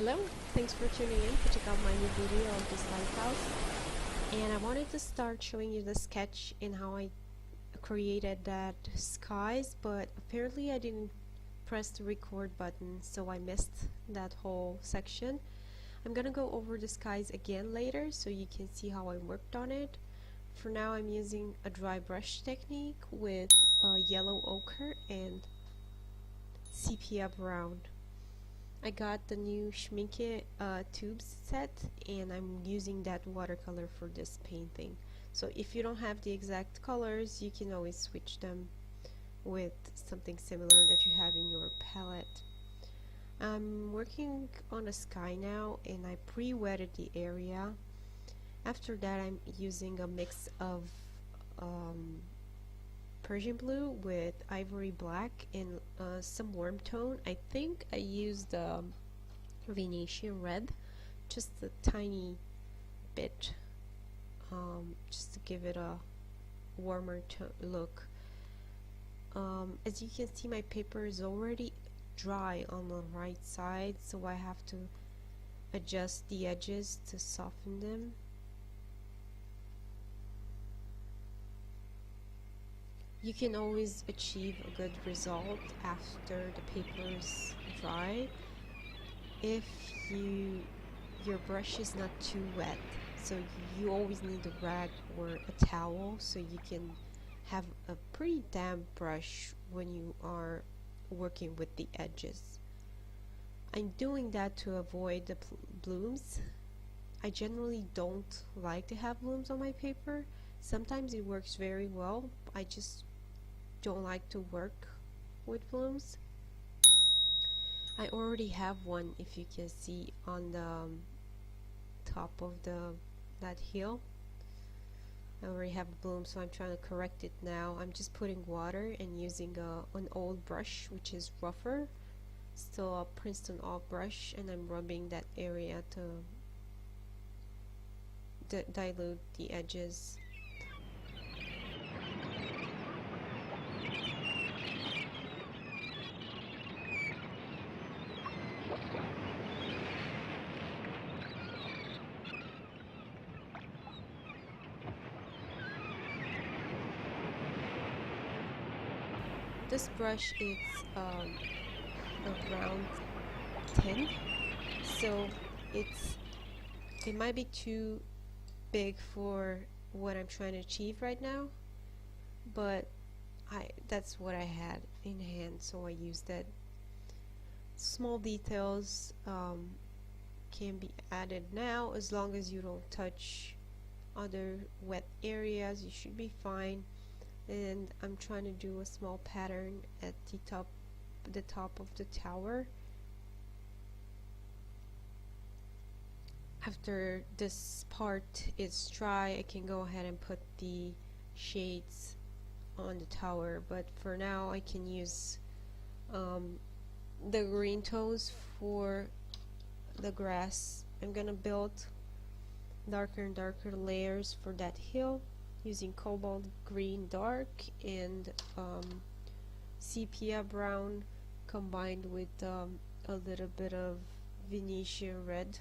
Hello, thanks for tuning in to check out my new video of this lighthouse. And I wanted to start showing you the sketch and how I created that skies, but apparently I didn't press the record button, so I missed that whole section. I'm gonna go over the skies again later so you can see how I worked on it. For now I'm using a dry brush technique with yellow ochre and sepia brown. I got the new Schmincke tubes set, and I'm using that watercolor for this painting. So if you don't have the exact colors, you can always switch them with something similar that you have in your palette. I'm working on a sky now, and I pre-wetted the area. After that I'm using a mix of Persian blue with ivory black and some warm tone. I think I used Venetian red, just a tiny bit, just to give it a warmer look. As you can see, my paper is already dry on the right side, so I have to adjust the edges to soften them. You can always achieve a good result after the paper is dry if your brush is not too wet. So you always need a rag or a towel so you can have a pretty damp brush when you are working with the edges. I'm doing that to avoid the blooms. I generally don't like to have blooms on my paper. Sometimes it works very well. I just don't like to work with blooms. I already have one, if you can see, on the top of that hill. I already have a bloom, so I'm trying to correct it now. I'm just putting water and using an old brush which is rougher, still a Princeton old brush, and I'm rubbing that area to dilute the edges. This brush is around 10, so it might be too big for what I'm trying to achieve right now, but that's what I had in hand, so I used it. Small details can be added now, as long as you don't touch other wet areas. You should be fine. And I'm trying to do a small pattern at the top of the tower. After this part is dry, I can go ahead and put the shades on the tower, but for now I can use the green tones for the grass. I'm gonna build darker and darker layers for that hill using cobalt green dark and sepia brown combined with a little bit of Venetian red.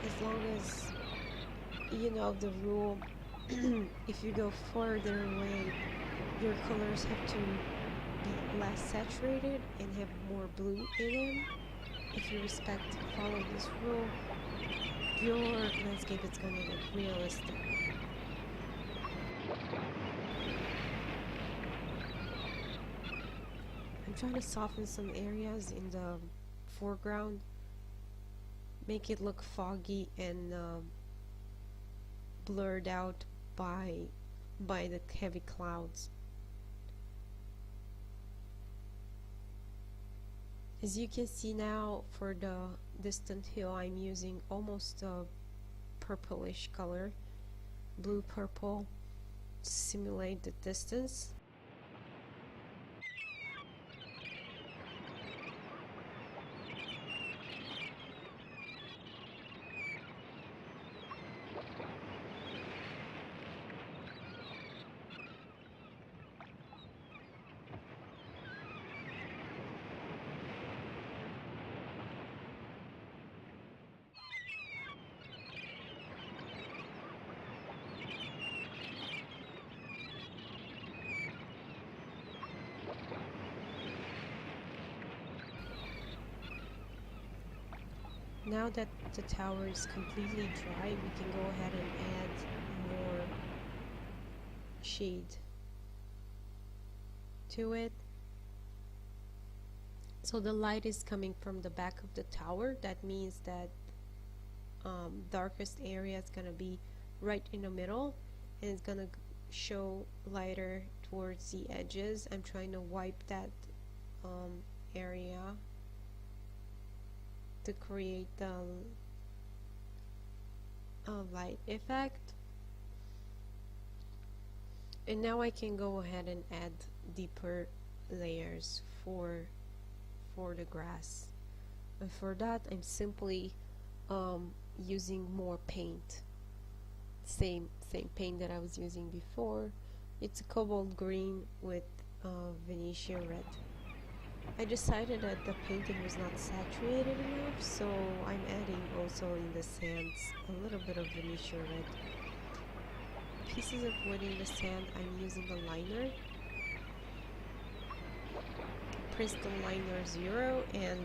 As long as you know the rule, if you go further away, your colors have to be less saturated and have more blue in them. If you follow this rule, your landscape is gonna look realistic. I'm trying to soften some areas in the foreground, make it look foggy and blurred out by the heavy clouds. As you can see now, for distant hill, I'm using almost a purplish color, blue purple, to simulate the distance. Now that the tower is completely dry, we can go ahead and add more shade to it. So the light is coming from the back of the tower. That means that darkest area is gonna be right in the middle, and it's gonna show lighter towards the edges. I'm trying to wipe that area to create the light effect. And now I can go ahead and add deeper layers for the grass, and for that I'm simply using more paint, same paint that I was using before. It's a cobalt green with Venetian red. I decided that the painting was not saturated enough, so I'm adding also in the sands a little bit of Venetian red. Pieces of wood in the sand, I'm using a liner, Princeton liner 0, and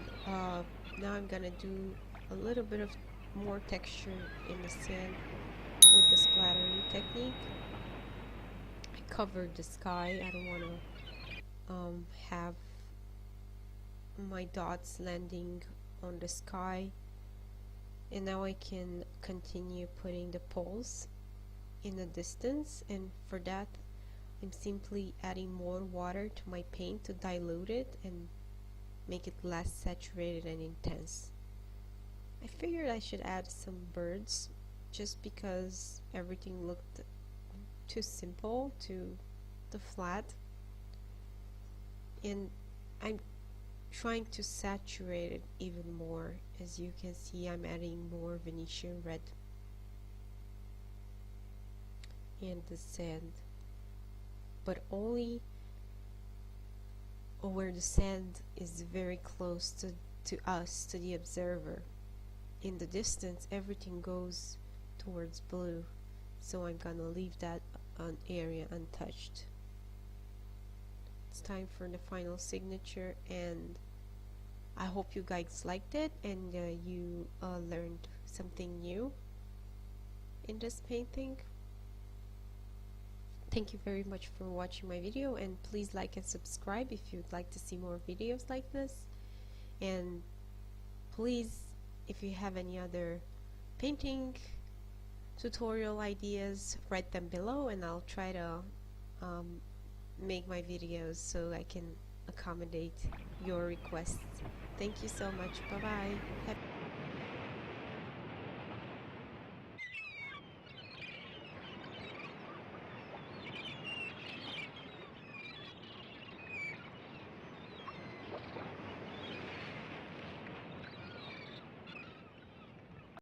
now I'm gonna do a little bit of more texture in the sand with the splattering technique. I covered the sky. I don't want to have my dots landing on the sky. And now I can continue putting the poles in the distance, and for that I'm simply adding more water to my paint to dilute it and make it less saturated and intense. I figured I should add some birds just because everything looked too simple, too flat, and I'm trying to saturate it even more. As you can see, I'm adding more Venetian red in the sand, but only where the sand is very close to us, to the observer. In the distance, everything goes towards blue, so I'm gonna leave that area untouched. It's time for the final signature, and I hope you guys liked it and you learned something new in this painting. Thank you very much for watching my video, and please like and subscribe if you'd like to see more videos like this. And please, if you have any other painting tutorial ideas, write them below and I'll try to make my videos so I can accommodate your requests. Thank you so much. Bye bye.